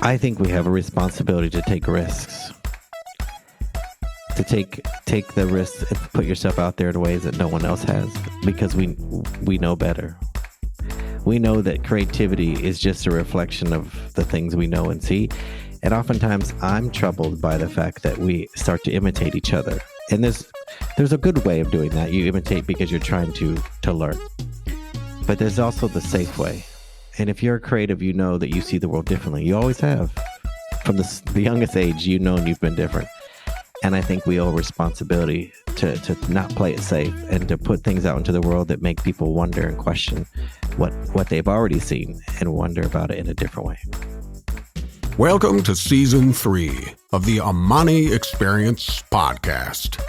I think we have a responsibility to take risks. To take the risks and put yourself out there in ways that no one else has, because we know better. We know that creativity is just a reflection of the things we know and see. And oftentimes I'm troubled by the fact that we start to imitate each other. And there's a good way of doing that. You imitate because you're trying to learn. But there's also the safe way. And if you're a creative, you know that you see the world differently. You always have. From the youngest age, you've been different. And I think we owe responsibility to not play it safe and to put things out into the world that make people wonder and question what they've already seen and wonder about it in a different way. Welcome to Season 3 of the Amani Experience podcast.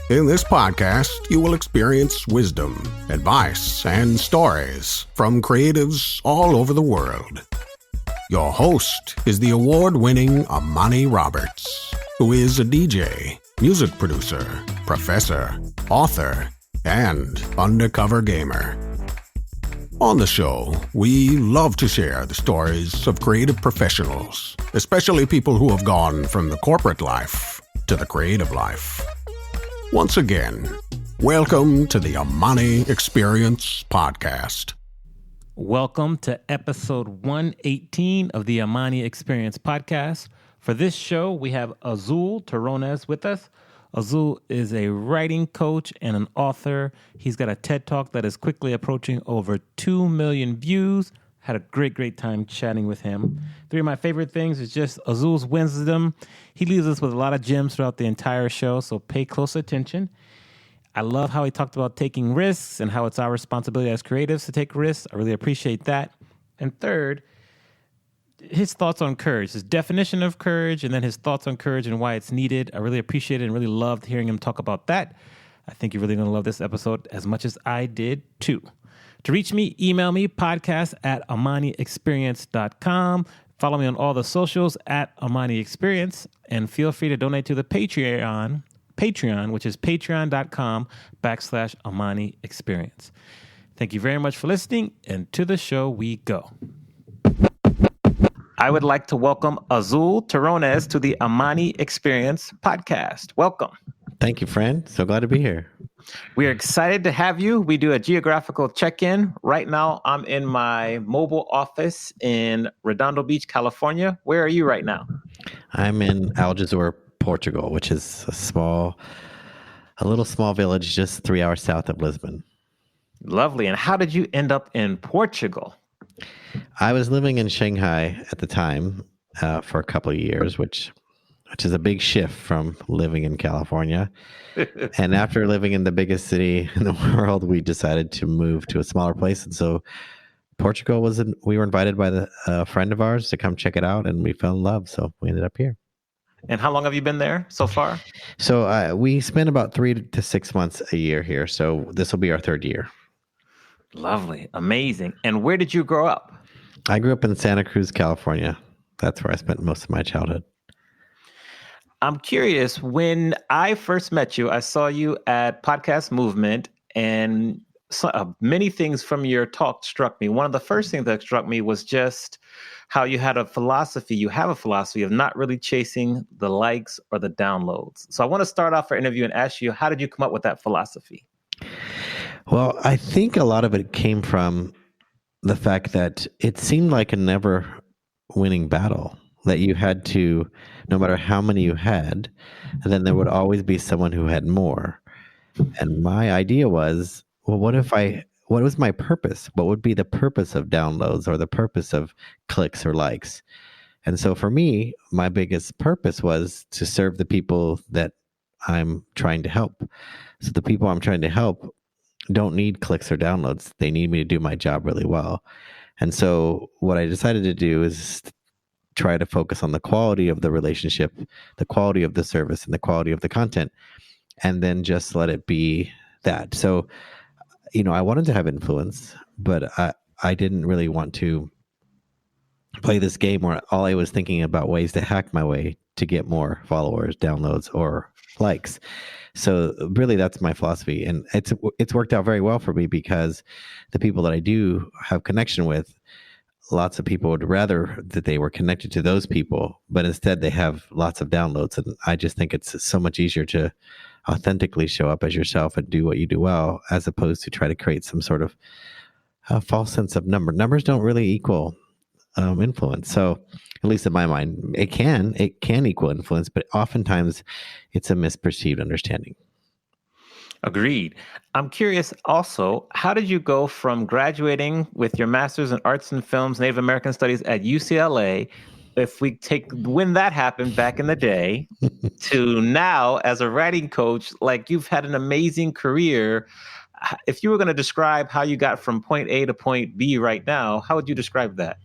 In this podcast, you will experience wisdom, advice, and stories from creatives all over the world. Your host is the award-winning Amani Roberts, who is a DJ, music producer, professor, author, and undercover gamer. On the show, we love to share the stories of creative professionals, especially people who have gone from the corporate life to the creative life. Once again, welcome to the Amani Experience podcast. Welcome to episode 118 of the Amani Experience podcast. For this show, we have Azul Terronez with us. Azul is a writing coach and an author. He's got a TED Talk that is quickly approaching over 2 million views. Had a great time chatting with him. Three of my favorite things is just Azul's wisdom. He leaves us with a lot of gems throughout the entire show, so pay close attention. I love how he talked about taking risks and how it's our responsibility as creatives to take risks. I really appreciate that. And third, his thoughts on courage, his definition of courage, and then his thoughts on courage and why it's needed. I really appreciate it and really loved hearing him talk about that. I think you're really going to love this episode as much as I did too. To reach me, email me, podcast@amaniexperience.com. Follow me on all the socials @AmaniExperience, and feel free to donate to the Patreon, which is patreon.com/AmaniExperience. Thank you very much for listening, and to the show we go. I would like to welcome Azul Terronez to the Amani Experience podcast. Welcome. Thank you, friend. So glad to be here. We are excited to have you. We do a geographical check-in. Right now, I'm in my mobile office in Redondo Beach, California. Where are you right now? I'm in Algesur, Portugal, which is a little small village just 3 hours south of Lisbon. Lovely. And how did you end up in Portugal? I was living in Shanghai at the time for a couple of years, which is a big shift from living in California. And after living in the biggest city in the world, we decided to move to a smaller place. And so Portugal we were invited by a friend of ours to come check it out, and we fell in love. So we ended up here. And how long have you been there so far? So we spent about 3 to 6 months a year here. So this will be our third year. Lovely. Amazing. And where did you grow up? I grew up in Santa Cruz, California. That's where I spent most of my childhood. I'm curious, when I first met you, I saw you at Podcast Movement, and many things from your talk struck me. One of the first things that struck me was just how you had a philosophy. You have a philosophy of not really chasing the likes or the downloads. So I want to start off our interview and ask you, how did you come up with that philosophy? Well, I think a lot of it came from the fact that it seemed like a never winning battle, that you had to, no matter how many you had, and then there would always be someone who had more. And my idea was, well, what was my purpose? What would be the purpose of downloads or the purpose of clicks or likes? And so for me, my biggest purpose was to serve the people that I'm trying to help. So the people I'm trying to help don't need clicks or downloads. They need me to do my job really well. And so what I decided to do is try to focus on the quality of the relationship, the quality of the service, and the quality of the content, and then just let it be that. So, I wanted to have influence, but I didn't really want to play this game where all I was thinking about ways to hack my way to get more followers, downloads, or likes. So really, that's my philosophy, and it's worked out very well for me because the people that I do have connection with lots of people would rather that they were connected to those people, but instead they have lots of downloads. And I just think it's so much easier to authentically show up as yourself and do what you do well, as opposed to try to create some sort of false sense of number. Numbers don't really equal influence. So, at least in my mind, it can equal influence, but oftentimes it's a misperceived understanding. Agreed. I'm curious also, how did you go from graduating with your master's in arts and films, Native American studies at UCLA, if we take when that happened back in the day, to now as a writing coach? Like, you've had an amazing career. If you were going to describe how you got from point A to point B right now, how would you describe that?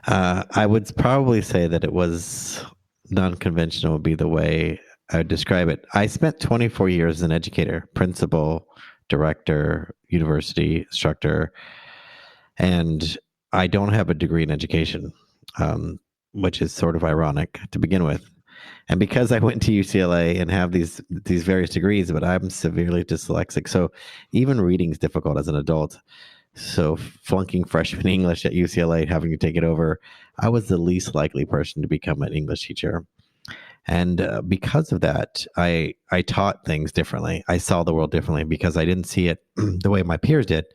I would probably say that it was non-conventional would be the way I would describe it. I spent 24 years as an educator, principal, director, university instructor, and I don't have a degree in education, which is sort of ironic to begin with. And because I went to UCLA and have these various degrees, but I'm severely dyslexic, so even reading is difficult as an adult. So flunking freshman English at UCLA, having to take it over, I was the least likely person to become an English teacher. And because of that, I taught things differently. I saw the world differently because I didn't see it the way my peers did.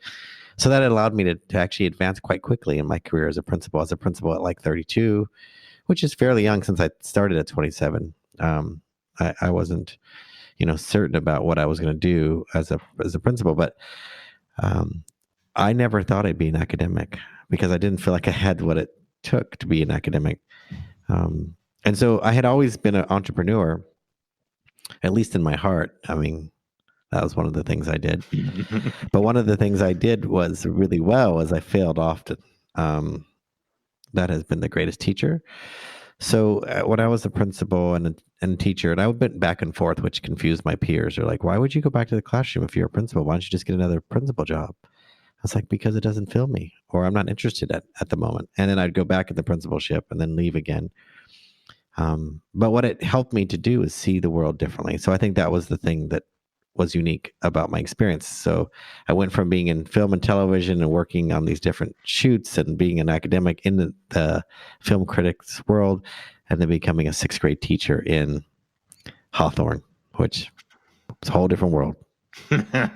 So that allowed me to actually advance quite quickly in my career as a principal. As a principal at like 32, which is fairly young since I started at 27. I wasn't, certain about what I was going to do as a principal, but I never thought I'd be an academic because I didn't feel like I had what it took to be an academic. And so I had always been an entrepreneur, at least in my heart. I mean, that was one of the things I did. But one of the things I did was really well as I failed often. That has been the greatest teacher. So when I was a principal and a teacher, and I went back and forth, which confused my peers. They're like, why would you go back to the classroom if you're a principal? Why don't you just get another principal job? I was like, because it doesn't fill me, or I'm not interested at the moment. And then I'd go back at the principalship and then leave again. But what it helped me to do is see the world differently. So I think that was the thing that was unique about my experience. So I went from being in film and television and working on these different shoots and being an academic in the film critics world, and then becoming a 6th grade teacher in Hawthorne, which is a whole different world.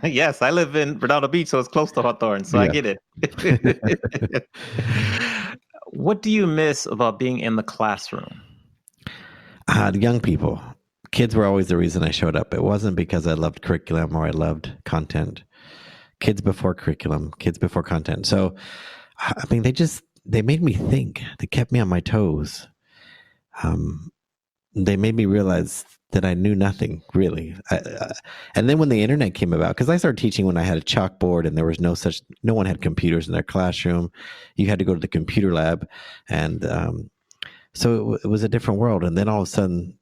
Yes, I live in Redondo Beach, so it's close to Hawthorne, so yeah. I get it. What do you miss about being in the classroom? The young people. Kids were always the reason I showed up. It wasn't because I loved curriculum or I loved content. Kids before curriculum, kids before content. So, I mean, they made me think. They kept me on my toes. They made me realize that I knew nothing, really. And then when the internet came about, because I started teaching when I had a chalkboard and there was no one had computers in their classroom. You had to go to the computer lab. And so it was a different world. And then all of a sudden,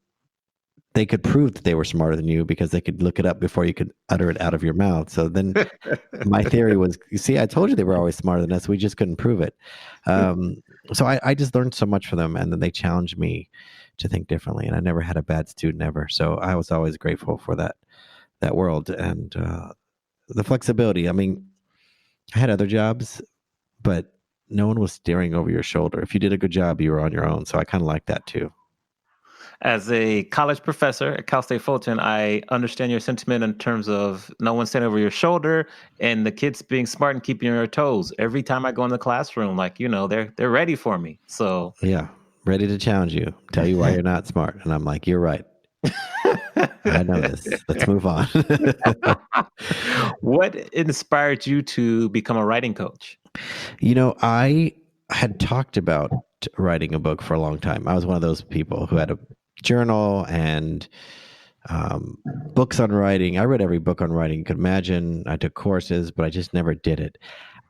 they could prove that they were smarter than you because they could look it up before you could utter it out of your mouth. So then my theory was, you see, I told you they were always smarter than us. We just couldn't prove it. So I just learned so much from them, and then they challenged me to think differently. And I never had a bad student ever. So I was always grateful for that world and the flexibility. I mean, I had other jobs, but no one was staring over your shoulder. If you did a good job, you were on your own. So I kind of like that too. As a college professor at Cal State Fulton, I understand your sentiment in terms of no one standing over your shoulder and the kids being smart and keeping your toes. Every time I go in the classroom, they're ready for me. So yeah, ready to challenge you, tell you why you're not smart. And I'm like, you're right. I know this. Let's move on. What inspired you to become a writing coach? I had talked about writing a book for a long time. I was one of those people who had a journal and books on writing. I read every book on writing you could imagine. I took courses, but I just never did it.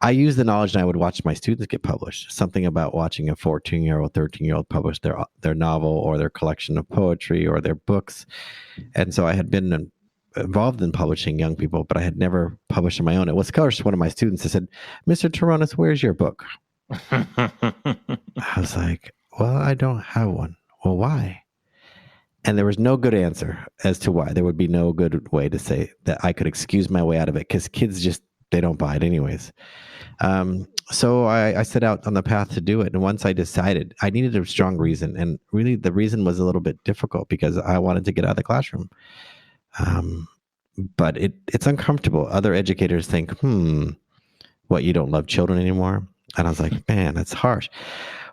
I used the knowledge and I would watch my students get published. Something about watching a 14-year-old, 13-year-old publish their novel or their collection of poetry or their books. And so I had been involved in publishing young people, but I had never published on my own. It was, of course, one of my students that said, Mr. Terronez, where's your book? I was like, well, I don't have one. Well, why? And there was no good answer as to why. There would be no good way to say that I could excuse my way out of it because kids just they don't buy it anyways. So I set out on the path to do it. And once I decided, I needed a strong reason. And really, the reason was a little bit difficult because I wanted to get out of the classroom. But it's uncomfortable. Other educators think, what, you don't love children anymore? And I was like, man, that's harsh.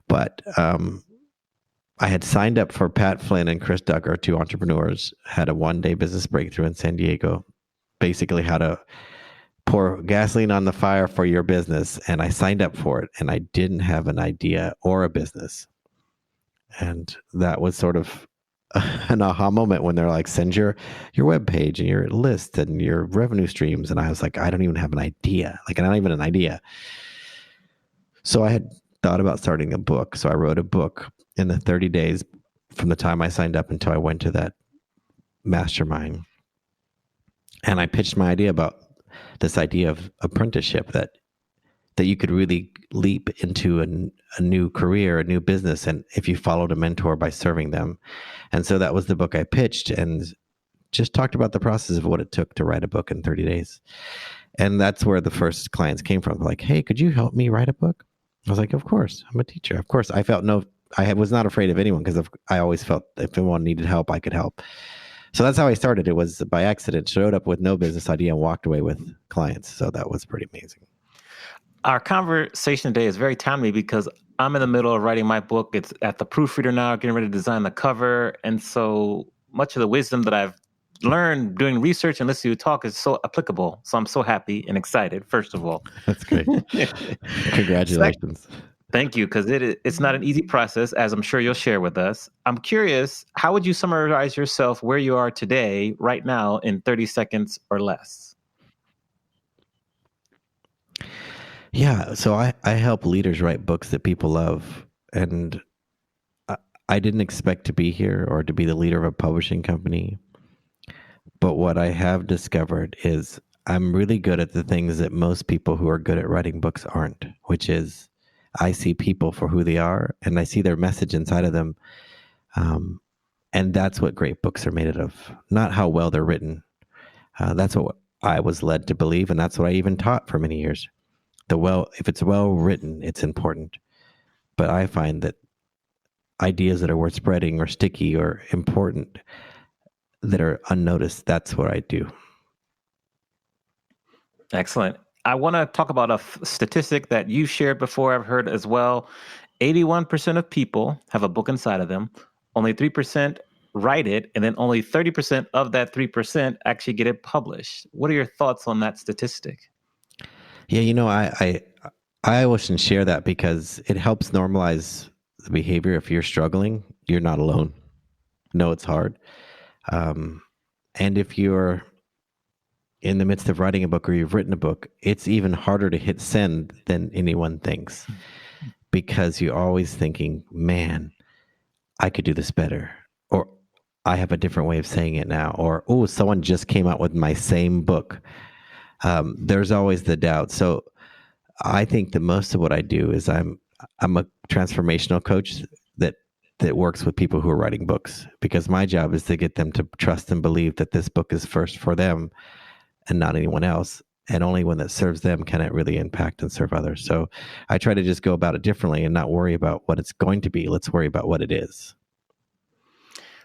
But I had signed up for Pat Flynn and Chris Ducker, two entrepreneurs, had a one-day business breakthrough in San Diego, basically how to pour gasoline on the fire for your business. And I signed up for it, and I didn't have an idea or a business. And that was sort of an aha moment when they're like, send your webpage and your list and your revenue streams. And I was like, I don't even have an idea, like not even an idea. So I had thought about starting a book. So I wrote a book in the 30 days from the time I signed up until I went to that mastermind. And I pitched my idea about this idea of apprenticeship, that you could really leap into a new career, a new business, and if you followed a mentor by serving them. And so that was the book I pitched, and just talked about the process of what it took to write a book in 30 days. And that's where the first clients came from. Like, hey, could you help me write a book? I was like, of course, I'm a teacher. Of course. I was not afraid of anyone because I always felt if anyone needed help, I could help. So that's how I started. It was by accident, showed up with no business idea and walked away with clients. So that was pretty amazing. Our conversation today is very timely because I'm in the middle of writing my book. It's at the proofreader now, getting ready to design the cover. And so much of the wisdom that I've learned doing research and listening to you talk is so applicable. So I'm so happy and excited, first of all. That's great. Congratulations. Thank you, because it's not an easy process, as I'm sure you'll share with us. I'm curious, how would you summarize yourself where you are today, right now, in 30 seconds or less? Yeah, so I help leaders write books that people love. And I didn't expect to be here or to be the leader of a publishing company. But what I have discovered is I'm really good at the things that most people who are good at writing books aren't, which is I see people for who they are, and I see their message inside of them. And that's what great books are made of, not how well they're written. That's what I was led to believe, and that's what I even taught for many years. If it's well written, it's important. But I find that ideas that are worth spreading or sticky or important that are unnoticed, that's what I do. Excellent. I want to talk about a statistic that you shared before, I've heard as well. 81% of people have a book inside of them. Only 3% write it, and then only 30% of that 3% actually get it published. What are your thoughts on that statistic? Yeah, I always share that because it helps normalize the behavior. If you're struggling, you're not alone. No, it's hard. And if you're in the midst of writing a book or you've written a book, it's even harder to hit send than anyone thinks, because you're always thinking, man, I could do this better, or I have a different way of saying it now, or, oh, someone just came out with my same book. There's always the doubt. So I think that most of what I do is I'm a transformational coach that works with people who are writing books, because my job is to get them to trust and believe that this book is first for them and not anyone else. And only when that serves them can it really impact and serve others. So I try to just go about it differently and not worry about what it's going to be. Let's worry about what it is.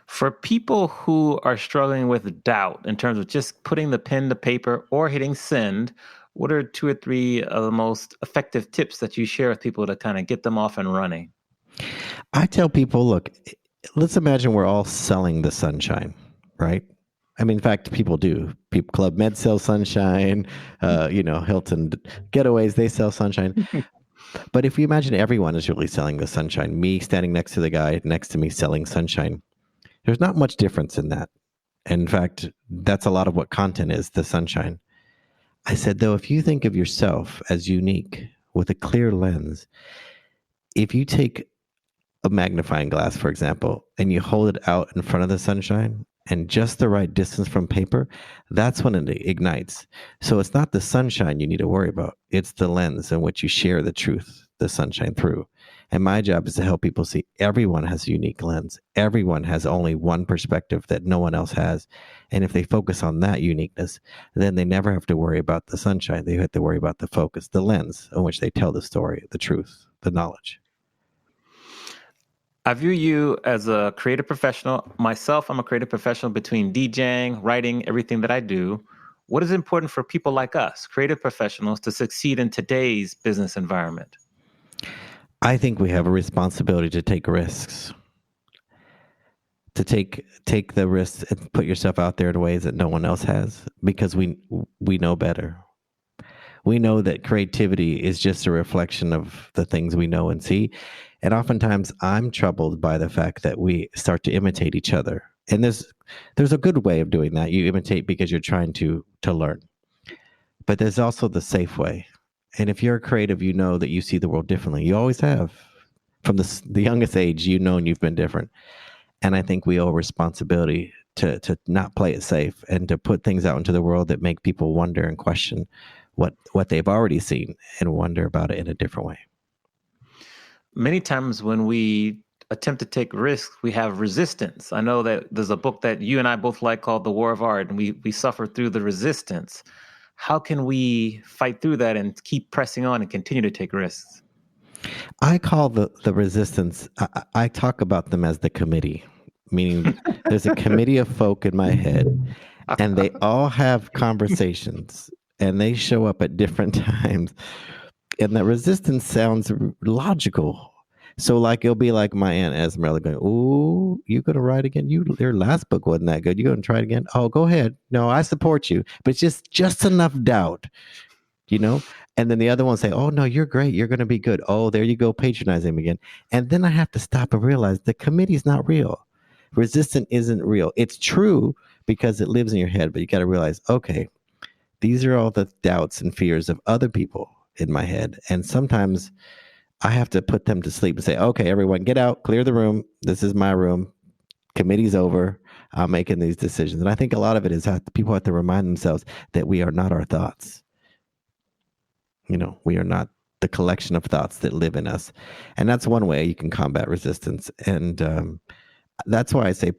For people who are struggling with doubt in terms of just putting the pen to paper or hitting send, what are 2 or 3 of the most effective tips that you share with people to kind of get them off and running? I tell people, look, let's imagine we're all selling the sunshine, right? I mean, in fact, people do. Club Med sells sunshine, Hilton Getaways, they sell sunshine. But if you imagine everyone is really selling the sunshine, me standing next to the guy next to me selling sunshine, there's not much difference in that. In fact, that's a lot of what content is, the sunshine. I said, though, if you think of yourself as unique with a clear lens, if you take a magnifying glass, for example, and you hold it out in front of the sunshine and just the right distance from paper, that's when it ignites. So it's not the sunshine you need to worry about. It's the lens in which you share the truth, the sunshine through. And my job is to help people see everyone has a unique lens. Everyone has only one perspective that no one else has. And if they focus on that uniqueness, then they never have to worry about the sunshine. They have to worry about the focus, the lens on which they tell the story, the truth, the knowledge. I view you as a creative professional. Myself, I'm a creative professional between DJing, writing, everything that I do. What is important for people like us, creative professionals, to succeed in today's business environment? I think we have a responsibility to take risks, to take the risks and put yourself out there in ways that no one else has, because we know better. We know that creativity is just a reflection of the things we know and see. And oftentimes I'm troubled by the fact that we start to imitate each other. And there's a good way of doing that. You imitate because you're trying to learn. But there's also the safe way. And if you're a creative, you know that you see the world differently. You always have. From the youngest age, you know, and you've been different. And I think we owe responsibility to not play it safe and to put things out into the world that make people wonder and question what they've already seen and wonder about it in a different way. Many times when we attempt to take risks, we have resistance. I know that there's a book that you and I both like called The War of Art, and we suffer through the resistance. How can we fight through that and keep pressing on and continue to take risks? I call the resistance, I talk about them as the committee, meaning there's a committee of folk in my head, and they all have conversations, and they show up at different times. And that resistance sounds logical. So like, it'll be like my Aunt Esmeralda going, "Ooh, you going to write again? Your last book wasn't that good. You going to try it again? Oh, go ahead. No, I support you." But it's just enough doubt, you know? And then the other one say, "Oh, no, you're great. You're going to be good." Oh, there you go, patronizing him again. And then I have to stop and realize the committee's not real. Resistance isn't real. It's true because it lives in your head, but you got to realize, okay, these are all the doubts and fears of other people in my head. And sometimes I have to put them to sleep and say, "Okay, everyone get out, clear the room. This is my room. Committee's over. I'm making these decisions." And I think a lot of it is how people have to remind themselves that we are not our thoughts. You know, we are not the collection of thoughts that live in us. And that's one way you can combat resistance. And that's why I say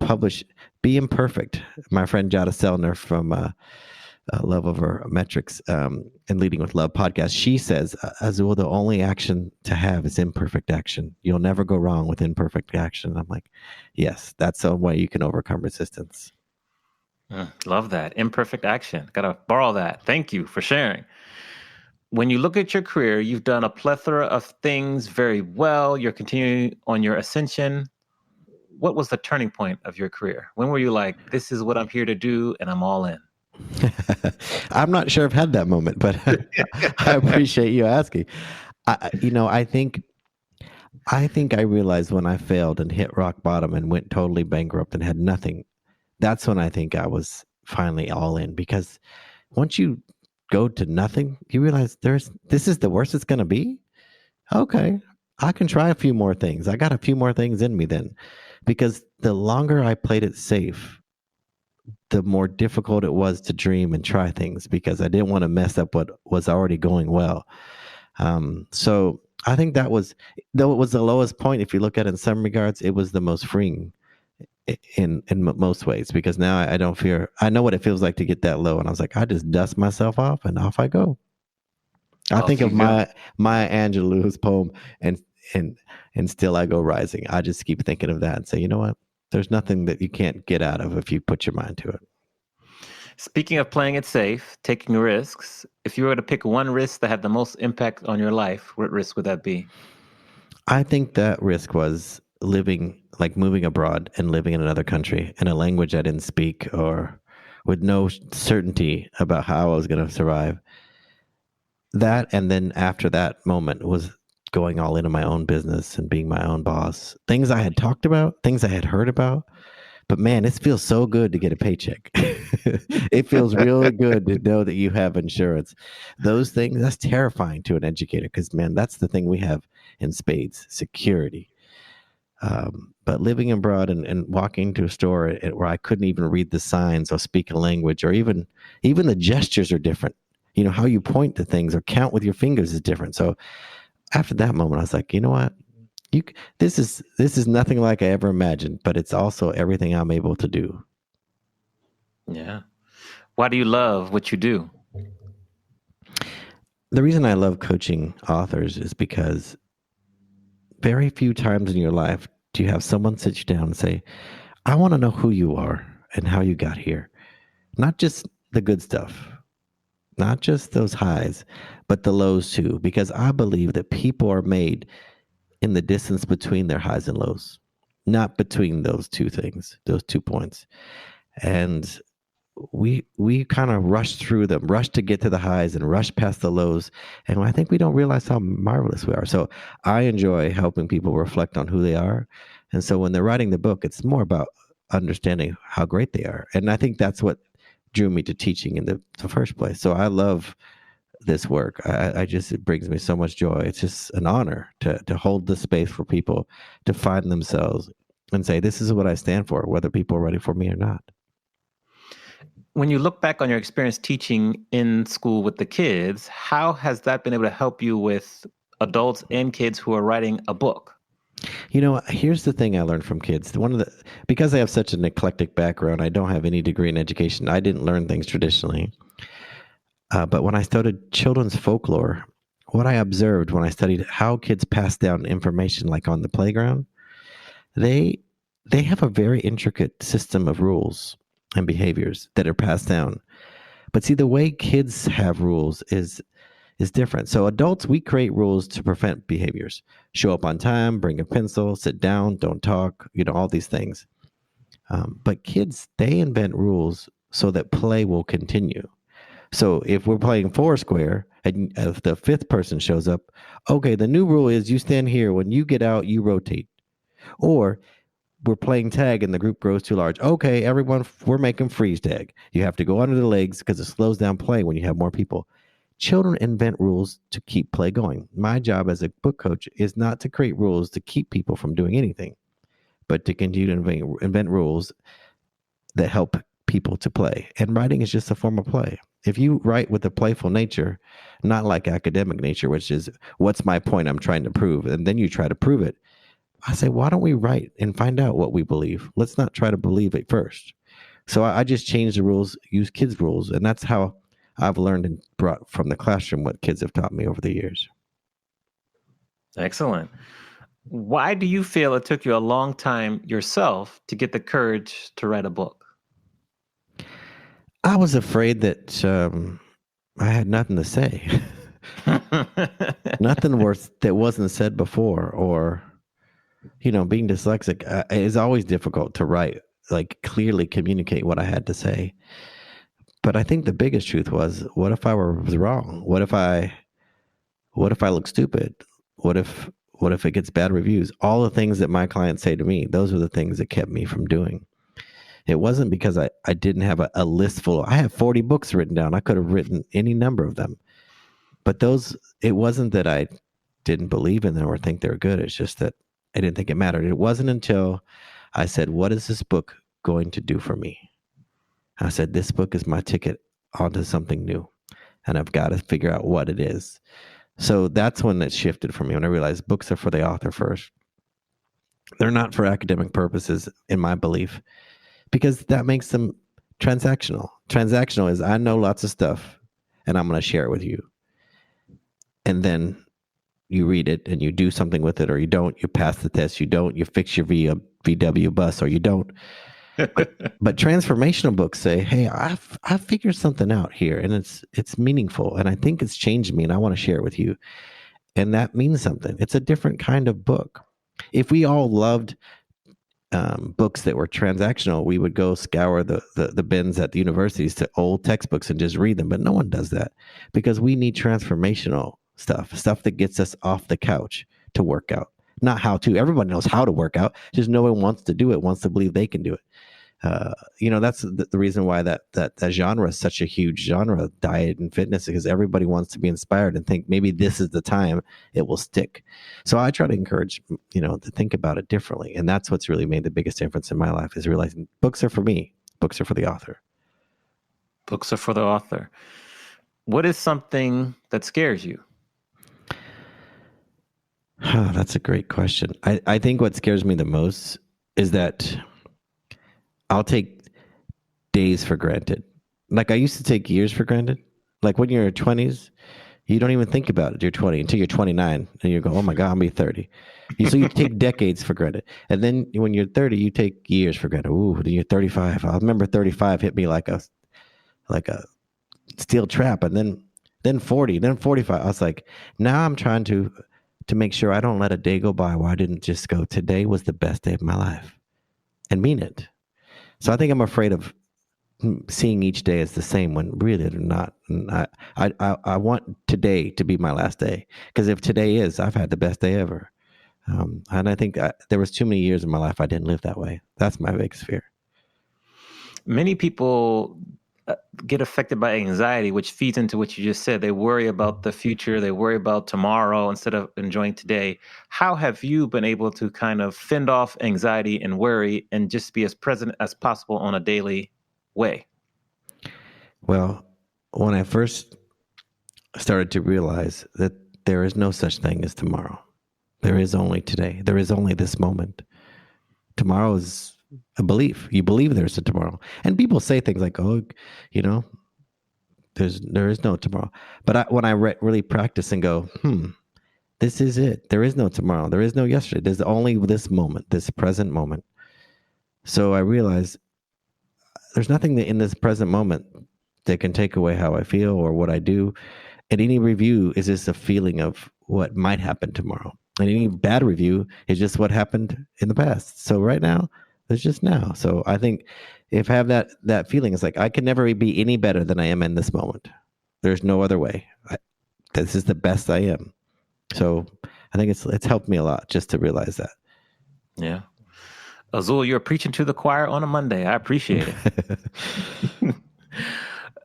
be imperfect. My friend Jada Selner from Love Over Metrics and Leading with Love podcast, she says, "Azul, the only action to have is imperfect action. You'll never go wrong with imperfect action." I'm like, yes, that's a way you can overcome resistance. Love that. Imperfect action. Got to borrow that. Thank you for sharing. When you look at your career, you've done a plethora of things very well. You're continuing on your ascension. What was the turning point of your career? When were you like, "This is what I'm here to do, and I'm all in"? I'm not sure I've had that moment, but I appreciate you asking. I think I realized when I failed and hit rock bottom and went totally bankrupt and had nothing, that's when I think I was finally all in. Because once you go to nothing, you realize this is the worst it's going to be. Okay, I can try a few more things. I got a few more things in me then. Because the longer I played it safe, the more difficult it was to dream and try things, because I didn't want to mess up what was already going well. So I think that was, though it was the lowest point, if you look at it in some regards, it was the most freeing in most ways, because now I don't fear. I know what it feels like to get that low, and I was like, I just dust myself off and off I go. I think of Maya Angelou's poem and still I go rising. I just keep thinking of that and say, you know what? There's nothing that you can't get out of if you put your mind to it. Speaking of playing it safe, taking risks, if you were to pick one risk that had the most impact on your life, what risk would that be? I think that risk was moving abroad and living in another country in a language I didn't speak, or with no certainty about how I was going to survive. That, and then after that moment, was going all into my own business and being my own boss. Things I had talked about, things I had heard about. But man, it feels so good to get a paycheck. It feels really good to know that you have insurance. Those things, that's terrifying to an educator, because man, that's the thing we have in spades, security. But living abroad and walking to a store where I couldn't even read the signs or speak a language, or even the gestures are different. You know, how you point to things or count with your fingers is different. So after that moment, I was like, you know what? This is nothing like I ever imagined, but it's also everything I'm able to do. Yeah. Why do you love what you do? The reason I love coaching authors is because very few times in your life do you have someone sit you down and say, I want to know who you are and how you got here. Not just the good stuff, not just those highs, but the lows too, because I believe that people are made in the distance between their highs and lows, not between those two things, those 2 points. And we kind of rush through them, rush to get to the highs and rush past the lows. And I think we don't realize how marvelous we are. So I enjoy helping people reflect on who they are. And so when they're writing the book, it's more about understanding how great they are. And I think that's what drew me to teaching in the first place. So I love this work. I just, it brings me so much joy. It's just an honor to hold the space for people to find themselves and say, this is what I stand for, whether people are ready for me or not. When you look back on your experience teaching in school with the kids, how has that been able to help you with adults and kids who are writing a book? Here's the thing I learned from kids. Because I have such an eclectic background, I don't have any degree in education. I didn't learn things traditionally. But when I studied children's folklore, what I observed when I studied how kids pass down information, like on the playground, they have a very intricate system of rules and behaviors that are passed down. But see, the way kids have rules is different. So adults, we create rules to prevent behaviors. Show up on time, bring a pencil, sit down, don't talk, all these things. But kids, they invent rules so that play will continue. So if we're playing Foursquare and if the fifth person shows up, okay, the new rule is you stand here. When you get out, you rotate. Or we're playing tag and the group grows too large. Okay, everyone, we're making freeze tag. You have to go under the legs because it slows down play when you have more people. Children invent rules to keep play going. My job as a book coach is not to create rules to keep people from doing anything, but to continue to invent rules that help people to play. And writing is just a form of play. If you write with a playful nature, not like academic nature, which is what's my point I'm trying to prove, and then you try to prove it, I say, why don't we write and find out what we believe? Let's not try to believe it first. So I just changed the rules, use kids' rules, and that's how I've learned and brought from the classroom what kids have taught me over the years. Excellent. Why do you feel it took you a long time yourself to get the courage to write a book? I was afraid that I had nothing to say, nothing worth that wasn't said before, or being dyslexic is always difficult to write, like clearly communicate what I had to say. But I think the biggest truth was, what if I was wrong? What if I look stupid? What if it gets bad reviews? All the things that my clients say to me, those are the things that kept me from doing. It wasn't because I didn't have a list full. I have 40 books written down. I could have written any number of them. But it wasn't that I didn't believe in them or think they were good. It's just that I didn't think it mattered. It wasn't until I said, what is this book going to do for me? I said, this book is my ticket onto something new, and I've got to figure out what it is. So that's when it shifted for me, when I realized books are for the author first. They're not for academic purposes, in my belief, because that makes them transactional. Transactional is, I know lots of stuff, and I'm going to share it with you. And then you read it, and you do something with it, or you don't. You pass the test, you don't. You fix your VW bus, or you don't. But transformational books say, hey, I've figured something out here, and it's meaningful, and I think it's changed me, and I want to share it with you. And that means something. It's a different kind of book. If we all loved books that were transactional, we would go scour the bins at the universities to old textbooks and just read them. But no one does that, because we need transformational stuff that gets us off the couch to work out. Not how to. Everybody knows how to work out. Just no one wants to do it, wants to believe they can do it. That's the reason why that genre is such a huge genre, diet and fitness, because everybody wants to be inspired and think maybe this is the time it will stick. So I try to encourage, to think about it differently. And that's what's really made the biggest difference in my life, is realizing books are for me. Books are for the author. Books are for the author. What is something that scares you? That's a great question. I think what scares me the most is that I'll take days for granted. Like I used to take years for granted. Like when you're in your 20s, you don't even think about it. You're 20 until you're 29 and you go, oh my God, I'll be 30. So you take decades for granted. And then when you're 30, you take years for granted. Ooh, then you're 35. I remember 35 hit me like a steel trap. And then 40, then 45. I was like, now I'm trying to make sure I don't let a day go by where I didn't just go, today was the best day of my life and mean it. So I think I'm afraid of seeing each day as the same when really they're not. And I want today to be my last day, because if today is, I've had the best day ever. And I think there was too many years in my life I didn't live that way. That's my biggest fear. Many people get affected by anxiety, which feeds into what you just said. They worry about the future. They worry about tomorrow instead of enjoying today. How have you been able to kind of fend off anxiety and worry and just be as present as possible on a daily way? Well, when I first started to realize that there is no such thing as tomorrow, there is only today. There is only this moment. Tomorrow is a belief. You believe there's a tomorrow. And people say things like, oh, you know, there is no tomorrow. But when I really practice and go, this is it. There is no tomorrow. There is no yesterday. There's only this moment, this present moment. So I realize there's nothing that in this present moment that can take away how I feel or what I do. And any review is just a feeling of what might happen tomorrow. And any bad review is just what happened in the past. So right now, it's just now. So I think if I have that feeling, it's like I can never be any better than I am in this moment. There's no other way. This is the best I am. So I think it's helped me a lot just to realize that. Yeah. Azul, you're preaching to the choir on a Monday. I appreciate it.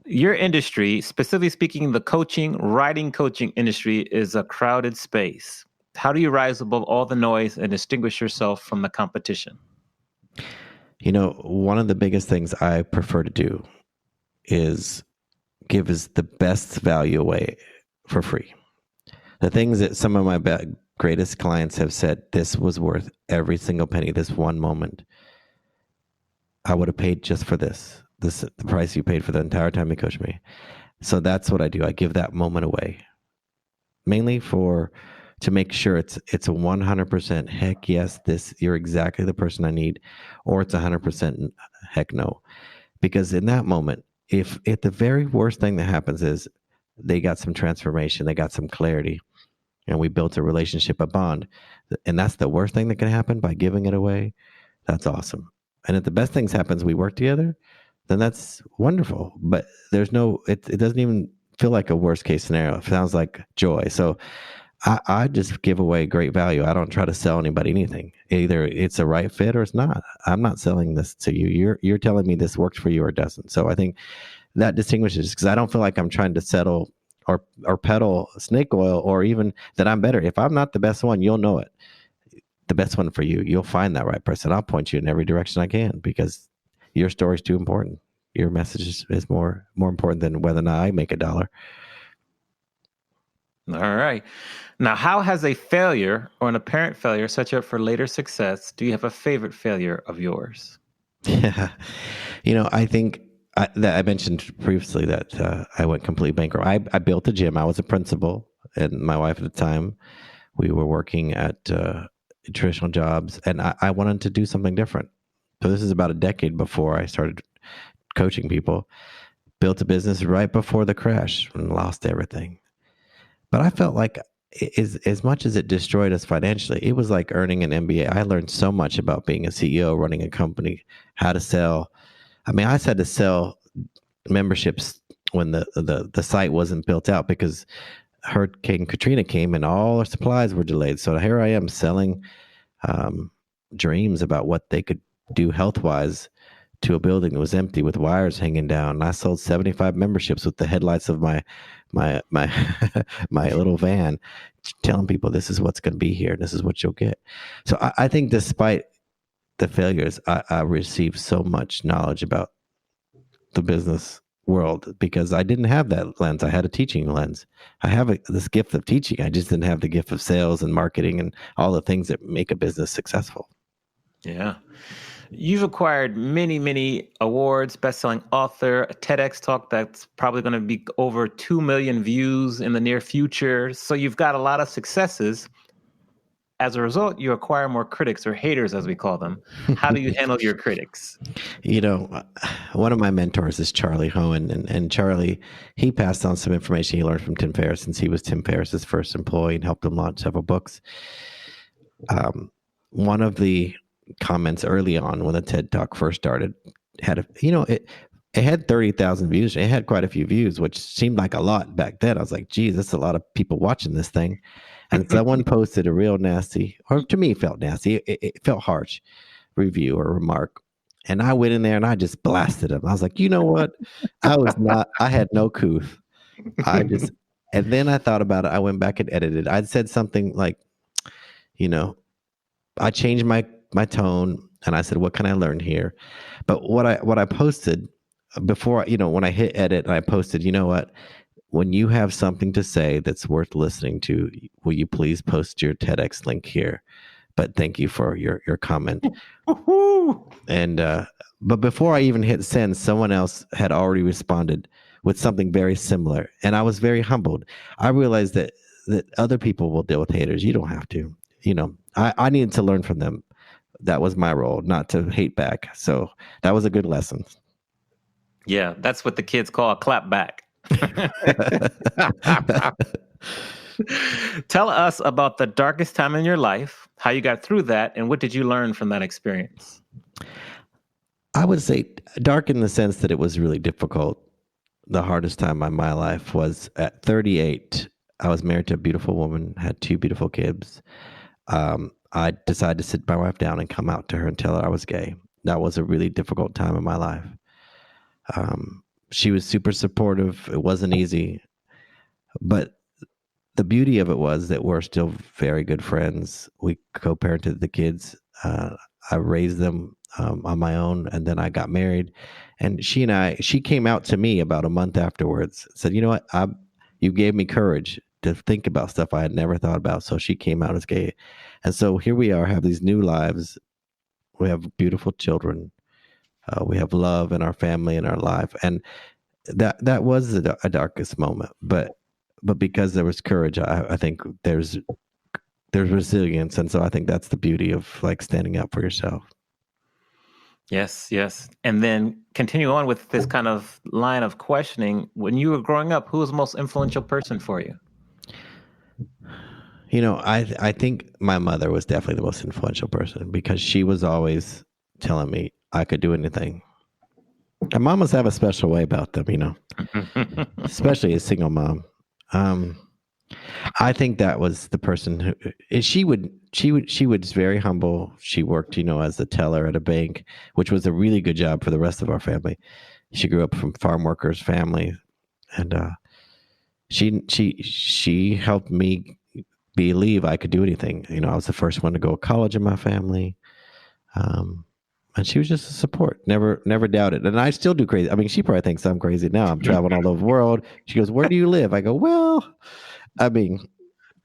Your industry, specifically speaking, the writing coaching industry, is a crowded space. How do you rise above all the noise and distinguish yourself from the competition? One of the biggest things I prefer to do is give us the best value away for free. The things that some of my greatest clients have said, this was worth every single penny, this one moment. I would have paid just for this, the price you paid for the entire time you coached me. So that's what I do. I give that moment away, mainly to make sure it's a 100% heck yes, you're exactly the person I need, or it's 100% heck no. Because in that moment, if the very worst thing that happens is they got some transformation, they got some clarity, and we built a relationship, a bond, and that's the worst thing that can happen by giving it away, that's awesome. And if the best things happens, we work together, then that's wonderful. But it doesn't even feel like a worst case scenario. It sounds like joy. So I just give away great value. I don't try to sell anybody anything. Either it's a right fit or it's not. I'm not selling this to you. You're telling me this works for you or it doesn't. So I think that distinguishes, because I don't feel like I'm trying to settle or peddle snake oil, or even that I'm better. If I'm not the best one, you'll know it. The best one for you. You'll find that right person. I'll point you in every direction I can, because your story's too important. Your message is more important than whether or not I make $1. All right. Now, how has a failure or an apparent failure set you up for later success? Do you have a favorite failure of yours? Yeah. I think that I mentioned previously that I went completely bankrupt. I built a gym. I was a principal, and my wife at the time, we were working at traditional jobs, and I wanted to do something different. So this is about a decade before I started coaching people. Built a business right before the crash and lost everything. But I felt like as much as it destroyed us financially, it was like earning an MBA. I learned so much about being a CEO, running a company, how to sell. I mean, I had to sell memberships when the site wasn't built out, because Hurricane Katrina came and all our supplies were delayed. So here I am selling dreams about what they could do health-wise to a building that was empty with wires hanging down. And I sold 75 memberships with the headlights of my my little van, telling people this is what's going to be here. This is what you'll get. So I think despite the failures, I received so much knowledge about the business world because I didn't have that lens. I had a teaching lens. I have this gift of teaching. I just didn't have the gift of sales and marketing and all the things that make a business successful. Yeah. You've acquired many, many awards, best-selling author, a TEDx talk that's probably going to be over 2 million views in the near future. So you've got a lot of successes. As a result, you acquire more critics, or haters, as we call them. How do you handle your critics? You know, one of my mentors is Charlie Hohen, and Charlie, he passed on some information he learned from Tim Ferriss since he was Tim Ferriss's first employee and helped him launch several books. One of the comments early on when the TED Talk first started had it had 30,000 views. It had quite a few views, which seemed like a lot back then. I was like, geez, that's a lot of people watching this thing. And someone posted a real nasty, or to me, it felt nasty. It felt harsh review or remark. And I went in there and I just blasted him. I was like, you know what? I had no couth. And then I thought about it. I went back and edited. I'd said something like, I changed my tone and I said, what can I learn here? But what I posted before, when I hit edit and I posted, you know what? When you have something to say that's worth listening to, will you please post your TEDx link here? But thank you for your comment. And but before I even hit send, someone else had already responded with something very similar, and I was very humbled. I realized that other people will deal with haters. You don't have to. I needed to learn from them. That was my role, not to hate back. So that was a good lesson. Yeah, that's what the kids call a clap back. Tell us about the darkest time in your life, how you got through that, and what did you learn from that experience? I would say dark in the sense that it was really difficult. The hardest time in my life was at 38. I was married to a beautiful woman, had 2 beautiful kids. I decided to sit my wife down and come out to her and tell her I was gay. That was a really difficult time in my life. She was super supportive. It wasn't easy, but the beauty of it was that we're still very good friends. We co-parented the kids. I raised them on my own, and then I got married. And she came out to me about a month afterwards, said, you know what, you gave me courage to think about stuff I had never thought about. So she came out as gay. And so here we are, have these new lives. We have beautiful children. We have love in our family and our life. And that was a darkest moment. But because there was courage, I think there's resilience. And so I think that's the beauty of like standing up for yourself. Yes, yes. And then continue on with this kind of line of questioning. When you were growing up, who was the most influential person for you? I think my mother was definitely the most influential person because she was always telling me I could do anything. And mamas have a special way about them, especially a single mom. I think that was the person who she was very humble. She worked, as a teller at a bank, which was a really good job for the rest of our family. She grew up from farm workers' family, and she helped me believe I could do anything. I was the first one to go to college in my family. And she was just a support, never doubted. And I still do crazy. I mean, she probably thinks I'm crazy now. I'm traveling all over the world. She goes, "Where do you live?" I go, "Well, I mean,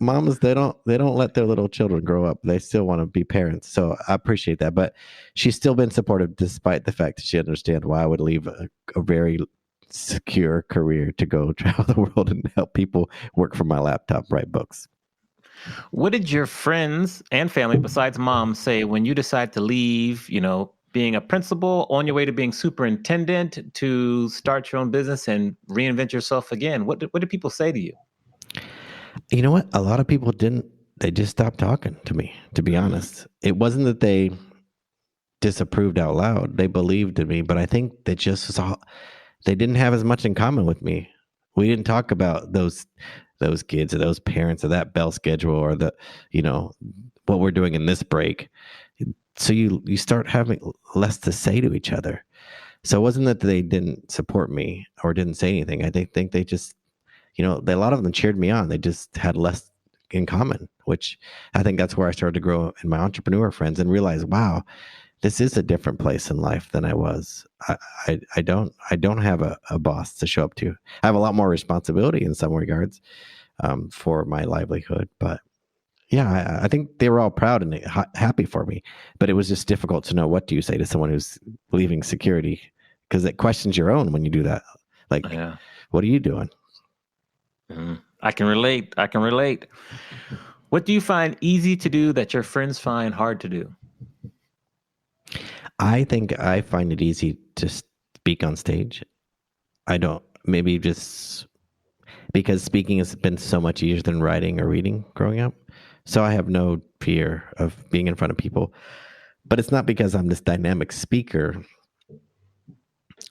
mamas, they don't let their little children grow up. They still want to be parents." So I appreciate that. But she's still been supportive despite the fact that she understands why I would leave a very secure career to go travel the world and help people work from my laptop, write books. What did your friends and family, besides mom, say when you decided to leave, being a principal on your way to being superintendent to start your own business and reinvent yourself again? What did people say to you? You know what? A lot of people didn't. They just stopped talking to me, to be honest. It wasn't that they disapproved out loud. They believed in me, but I think they they didn't have as much in common with me. We didn't talk about those kids or those parents or that bell schedule or what we're doing in this break. So you start having less to say to each other. So it wasn't that they didn't support me or didn't say anything. I think they just, a lot of them cheered me on. They just had less in common, which I think that's where I started to grow in my entrepreneur friends and realize, wow, this is a different place in life than I was. I don't have a boss to show up to. I have a lot more responsibility in some regards for my livelihood, but yeah, I think they were all proud and happy for me, but it was just difficult to know what do you say to someone who's leaving security, because it questions your own when you do that. Like, what are you doing? I can relate. What do you find easy to do that your friends find hard to do? I think I find it easy to speak on stage. I don't, maybe just because speaking has been so much easier than writing or reading growing up. So I have no fear of being in front of people. But it's not because I'm this dynamic speaker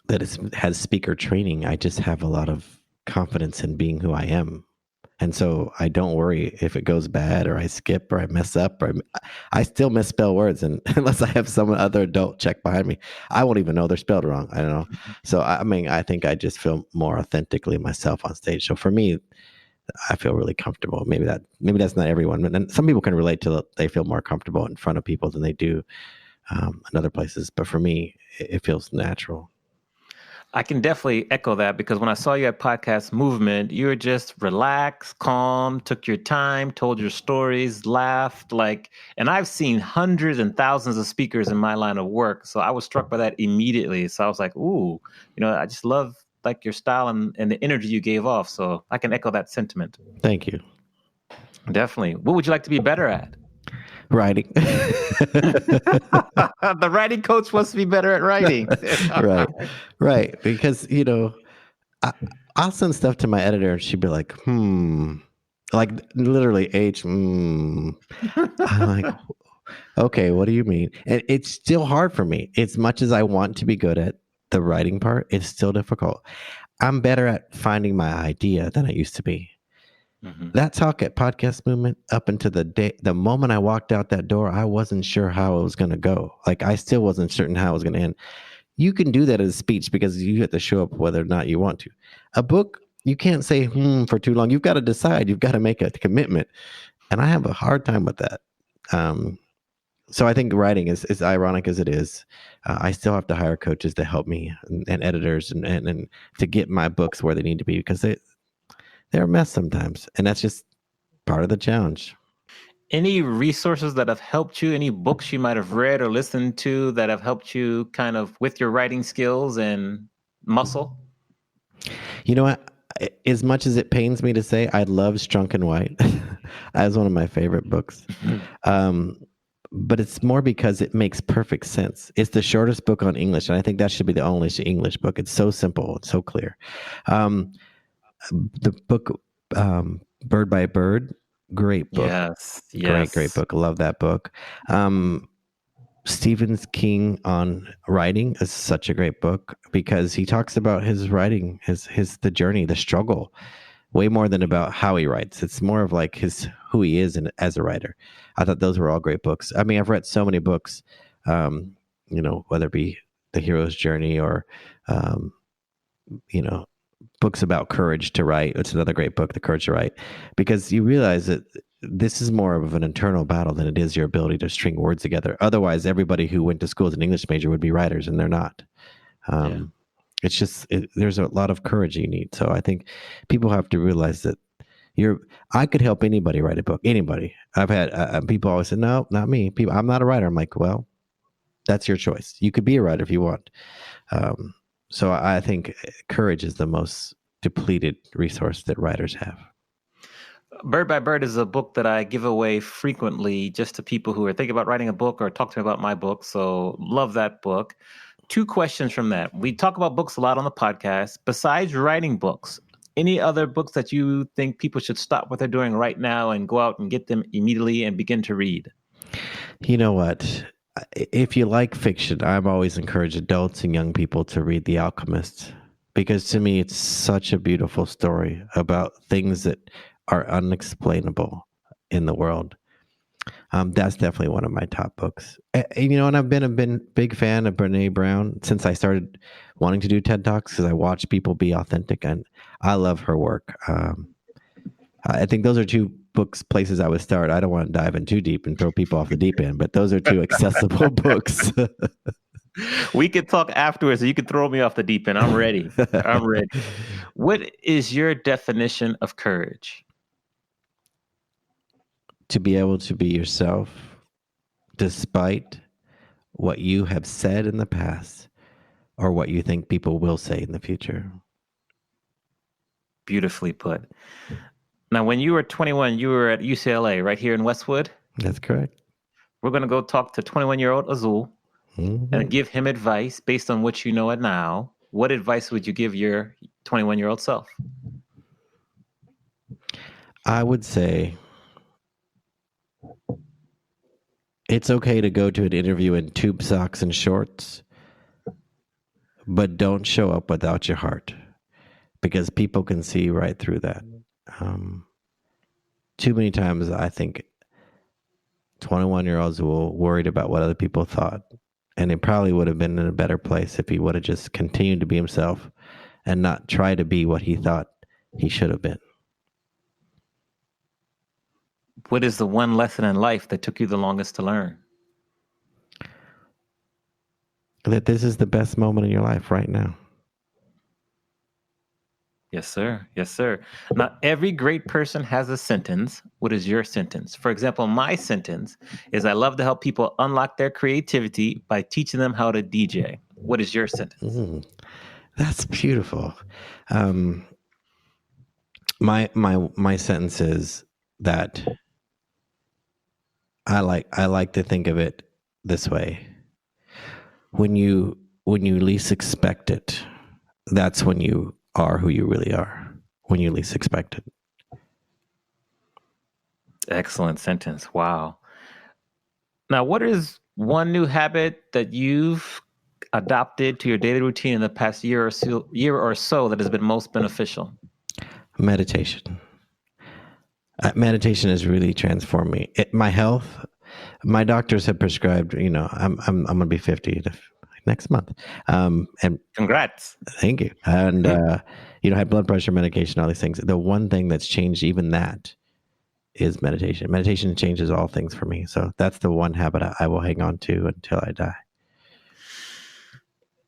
that has speaker training. I just have a lot of confidence in being who I am. And so I don't worry if it goes bad or I skip or I mess up or I still misspell words. And unless I have some other adult check behind me, I won't even know they're spelled wrong. I don't know. So, I mean, I think I just feel more authentically myself on stage. So for me, I feel really comfortable. Maybe that's not everyone, and some people can relate to they feel more comfortable in front of people than they do in other places. But for me, it feels natural. I can definitely echo that, because when I saw you at Podcast Movement, you were just relaxed, calm, took your time, told your stories, laughed, and I've seen hundreds and thousands of speakers in my line of work. So I was struck by that immediately. So I was like, ooh, I just love your style and the energy you gave off. So I can echo that sentiment. Thank you. Definitely. What would you like to be better at? Writing. The writing coach wants to be better at writing. Right. Because, I'll send stuff to my editor and she'd be like, like literally I'm like, okay, what do you mean? And it's still hard for me. As much as I want to be good at the writing part, it's still difficult. I'm better at finding my idea than I used to be. Mm-hmm. That talk at Podcast Movement, up until the moment I walked out that door, I wasn't sure how it was going to go. Like, I still wasn't certain how it was going to end. You can do that as a speech because you have to show up whether or not you want to. A book, you can't say for too long. You've got to decide. You've got to make a commitment. And I have a hard time with that. So I think writing is as ironic as it is. I still have to hire coaches to help me and editors and to get my books where they need to be, because they're a mess sometimes. And that's just part of the challenge. Any resources that have helped you, any books you might have read or listened to that have helped you kind of with your writing skills and muscle? You know what? As much as it pains me to say, I love Strunk and White. That's one of my favorite books. But it's more because it makes perfect sense. It's the shortest book on English, and I think that should be the only English book. It's so simple. It's so clear. The book, Bird by Bird, great book. Yes. Great book. I love that book. Stephen King on writing is such a great book because he talks about his writing, the journey, the struggle, way more than about how he writes. It's more of like who he is as a writer. I thought those were all great books. I mean, I've read so many books, whether it be The Hero's Journey or, books about courage to write. It's another great book, The Courage to Write, because you realize that this is more of an internal battle than it is your ability to string words together. Otherwise, everybody who went to school as an English major would be writers, and they're not. It's just, there's a lot of courage you need. So I think people have to realize that I could help anybody write a book, anybody. I've had people always say, no, not me. I'm not a writer. I'm like, well, that's your choice. You could be a writer if you want. So I think courage is the most depleted resource that writers have. Bird by Bird is a book that I give away frequently just to people who are thinking about writing a book or talk to me about my book. So love that book. 2 questions from that. We talk about books a lot on the podcast. Besides writing books, any other books that you think people should stop what they're doing right now and go out and get them immediately and begin to read? You know what? If you like fiction, I've always encouraged adults and young people to read The Alchemist, because to me, it's such a beautiful story about things that are unexplainable in the world. That's definitely one of my top books. And I've been a big fan of Brené Brown since I started wanting to do TED Talks, because I watch people be authentic, and I love her work. I think those are 2 books, places I would start. I don't want to dive in too deep and throw people off the deep end, but those are two accessible books. We could talk afterwards. You could throw me off the deep end. I'm ready. I'm ready. What is your definition of courage? To be able to be yourself despite what you have said in the past or what you think people will say in the future. Beautifully put. Now, when you were 21, you were at UCLA right here in Westwood. That's correct. We're going to go talk to 21-year-old Azul and give him advice based on what you know now. What advice would you give your 21-year-old self? I would say it's okay to go to an interview in tube socks and shorts, but don't show up without your heart, because people can see right through that. Too many times I think 21-year-olds were worried about what other people thought, and he probably would have been in a better place if he would have just continued to be himself and not try to be what he thought he should have been. What is the one lesson in life that took you the longest to learn? That this is the best moment in your life right now. Yes, sir. Yes, sir. Now, every great person has a sentence. What is your sentence? For example, my sentence is I love to help people unlock their creativity by teaching them how to DJ. What is your sentence? That's beautiful. My sentence is that I like to think of it this way. When you least expect it, that's when you are who you really are. When you least expect it. Excellent sentence. Wow. Now, what is one new habit that you've adopted to your daily routine in the past year or so that has been most beneficial? Meditation. Meditation has really transformed me. My health. My doctors have prescribed. I'm going to be 50 next month. And congrats. Thank you. And I had blood pressure medication, all these things. The one thing that's changed even that is meditation. Meditation changes all things for me. So that's the one habit I will hang on to until I die.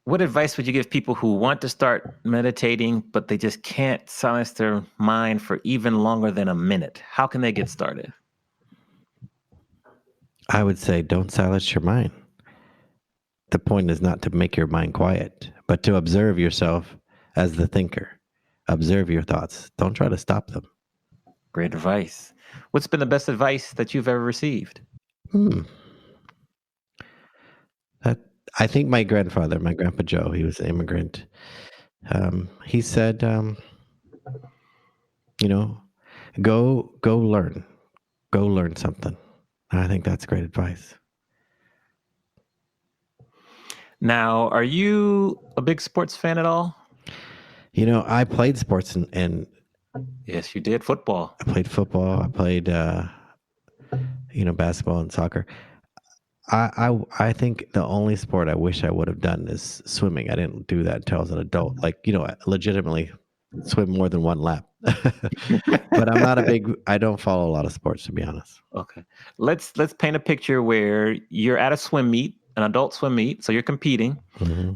What advice would you give people who want to start meditating, but they just can't silence their mind for even longer than a minute? How can they get started? I would say don't silence your mind. The point is not to make your mind quiet, but to observe yourself as the thinker. Observe your thoughts. Don't try to stop them. Great advice. What's been the best advice that you've ever received? I think my Grandpa Joe, he was an immigrant. He said, go learn something. I think that's great advice. Now, are you a big sports fan at all? I played sports and yes, you did. Football. I played football. I played, basketball and soccer. I think the only sport I wish I would have done is swimming. I didn't do that until I was an adult. Legitimately swim more than one lap. But I don't follow a lot of sports, to be honest. Okay. Let's paint a picture where you're at a swim meet, an adult swim meet. So you're competing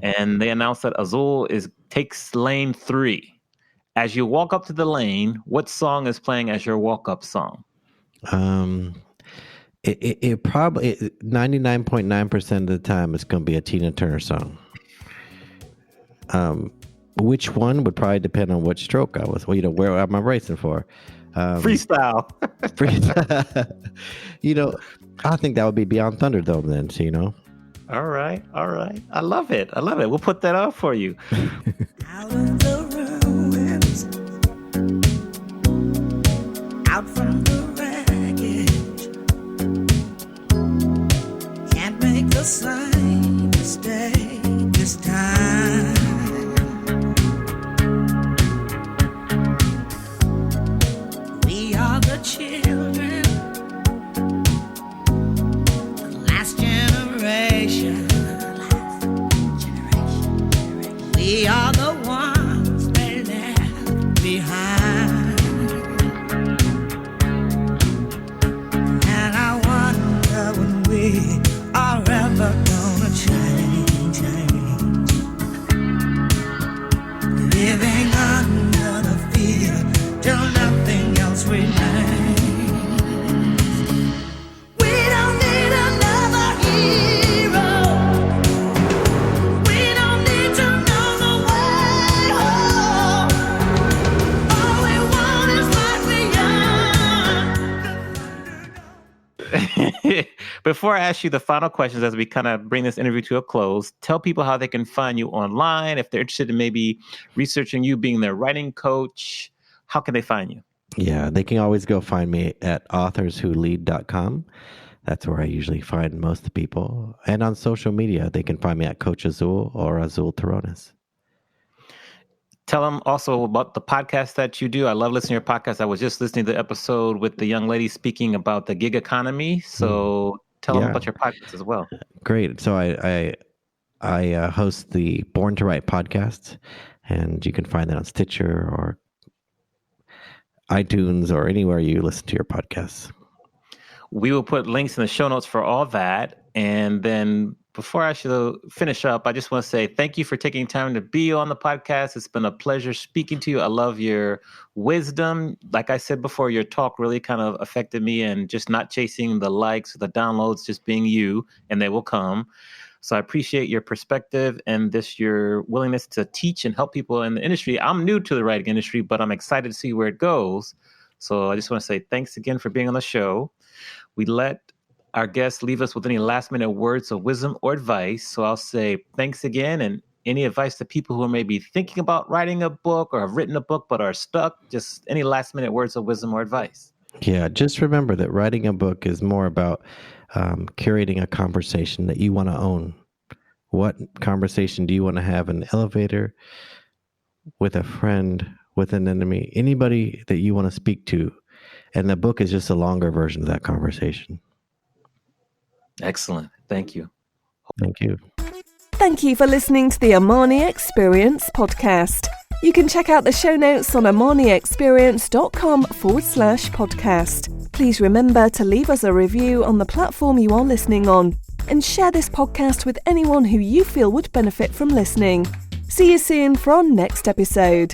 and they announce that Azul takes lane 3. As you walk up to the lane, what song is playing as your walk-up song? It probably 99.9% of the time it's going to be a Tina Turner song. Which one would probably depend on which stroke I was. Where am I racing for? Freestyle. I think that would be Beyond Thunderdome then. All right. I love it. We'll put that out for you. Out of the ruins, out from the wreckage, can't make the same mistake this time. We are the children, the last generation. We are the ones they left behind. before I ask you the final questions as we kind of bring this interview to a close, tell people how they can find you online. If they're interested in maybe researching you being their writing coach, how can they find you? Yeah, they can always go find me at authorswholead.com. That's where I usually find most of the people. And on social media, they can find me at Coach Azul or Azul Terronez. Tell them also about the podcast that you do. I love listening to your podcast. I was just listening to the episode with the young lady speaking about the gig economy. So tell them about your podcast as well. Great. So I host the Born to Write podcast, and you can find that on Stitcher or iTunes or anywhere you listen to your podcasts. We will put links in the show notes for all that. And then before I should finish up, I just want to say thank you for taking time to be on the podcast. It's been a pleasure speaking to you. I love your wisdom. Like I said before, your talk really kind of affected me, and just not chasing the likes or the downloads, just being you, and they will come. So I appreciate your perspective and your willingness to teach and help people in the industry. I'm new to the writing industry, but I'm excited to see where it goes. So I just want to say thanks again for being on the show. We let our guests leave us with any last-minute words of wisdom or advice. So I'll say thanks again, and any advice to people who are maybe thinking about writing a book or have written a book but are stuck, just any last-minute words of wisdom or advice. Yeah, just remember that writing a book is more about curating a conversation that you want to own. What conversation do you want to have in the elevator, with a friend, with an enemy, anybody that you want to speak to? And the book is just a longer version of that conversation. Excellent. Thank you. Thank you. Thank you for listening to the Armani Experience podcast. You can check out the show notes on armaniexperience.com/podcast. Please remember to leave us a review on the platform you are listening on, and share this podcast with anyone who you feel would benefit from listening. See you soon for our next episode.